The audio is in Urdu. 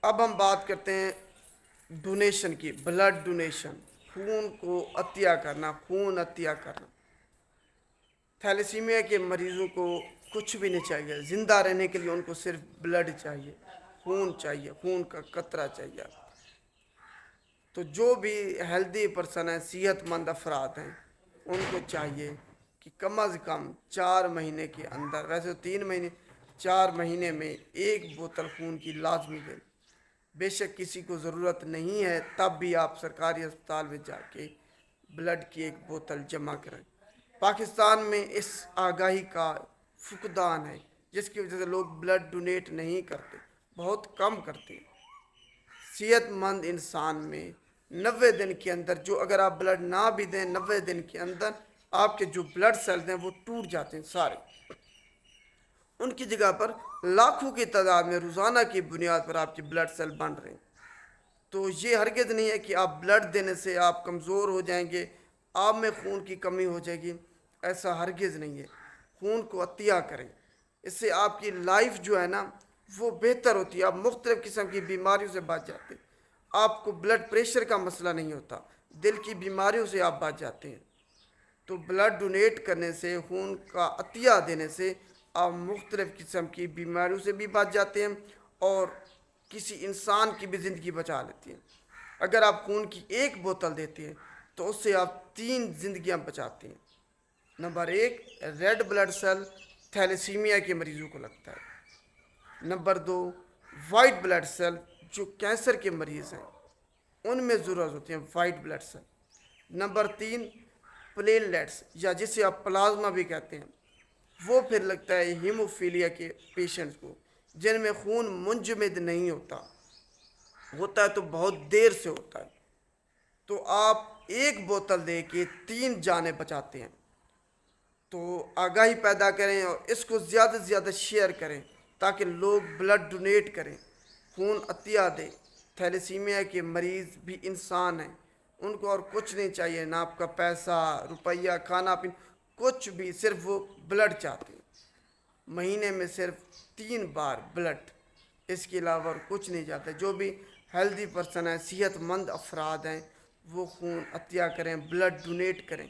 اب ہم بات کرتے ہیں ڈونیشن کی، بلڈ ڈونیشن، خون کو عطیہ کرنا، خون عطیہ کرنا۔ تھیلیسیمیا کے مریضوں کو کچھ بھی نہیں چاہیے، زندہ رہنے کے لیے ان کو صرف بلڈ چاہیے، خون چاہیے، خون کا قطرہ چاہیے۔ تو جو بھی ہیلدی پرسن ہیں، صحت مند افراد ہیں، ان کو چاہیے کہ کم از کم 4 مہینے کے اندر، ویسے 3 مہینے، 4 مہینے میں ایک بوتل خون کی لازمی دیں۔ بے شک کسی کو ضرورت نہیں ہے تب بھی آپ سرکاری اسپتال میں جا کے بلڈ کی ایک بوتل جمع کریں۔ پاکستان میں اس آگاہی کا فقدان ہے، جس کی وجہ سے لوگ بلڈ ڈونیٹ نہیں کرتے، بہت کم کرتے ہیں۔ صحت مند انسان میں 90 دن کے اندر، جو اگر آپ بلڈ نہ بھی دیں، 90 دن کے اندر آپ کے جو بلڈ سیلز ہیں وہ ٹوٹ جاتے ہیں سارے۔ ان کی جگہ پر لاکھوں کی تعداد میں روزانہ کی بنیاد پر آپ کے بلڈ سیل بن رہے ہیں۔ تو یہ ہرگز نہیں ہے کہ آپ بلڈ دینے سے آپ کمزور ہو جائیں گے، آپ میں خون کی کمی ہو جائے گی، ایسا ہرگز نہیں ہے۔ خون کو عطیہ کریں، اس سے آپ کی لائف جو ہے نا وہ بہتر ہوتی ہے، آپ مختلف قسم کی بیماریوں سے بچ جاتے ہیں، آپ کو بلڈ پریشر کا مسئلہ نہیں ہوتا، دل کی بیماریوں سے آپ بچ جاتے ہیں۔ تو بلڈ ڈونیٹ کرنے سے، خون کا عطیہ دینے سے آپ مختلف قسم کی بیماریوں سے بھی بچ جاتے ہیں اور کسی انسان کی بھی زندگی بچا لیتی ہیں۔ اگر آپ خون کی ایک بوتل دیتے ہیں تو اس سے آپ 3 زندگیاں بچاتے ہیں۔ Number 1، red blood cell thalassemia کے مریضوں کو لگتا ہے۔ نمبر 2، وائٹ بلڈ سیل جو کینسر کے مریض ہیں ان میں ضرورت ہوتی ہیں white blood cell. Number 3، platelets یا جسے آپ پلازما بھی کہتے ہیں، وہ پھر لگتا ہے ہیموفیلیا کے پیشنٹس کو، جن میں خون منجمد نہیں ہوتا ہے تو بہت دیر سے ہوتا ہے۔ تو آپ ایک بوتل دے کے 3 جانیں بچاتے ہیں۔ تو آگاہی پیدا کریں اور اس کو زیادہ سے زیادہ شیئر کریں تاکہ لوگ بلڈ ڈونیٹ کریں، خون عطیہ دیں۔ تھیلیسیمیا کے مریض بھی انسان ہیں، ان کو اور کچھ نہیں چاہیے، نہ آپ کا پیسہ، روپیہ، کھانا پینا، کچھ بھی، صرف وہ بلڈ چاہتے ہیں۔ مہینے میں صرف 3 بار بلڈ، اس کے علاوہ اور کچھ نہیں چاہتے۔ جو بھی ہیلدی پرسن ہیں، صحت مند افراد ہیں، وہ خون عطیہ کریں، بلڈ ڈونیٹ کریں۔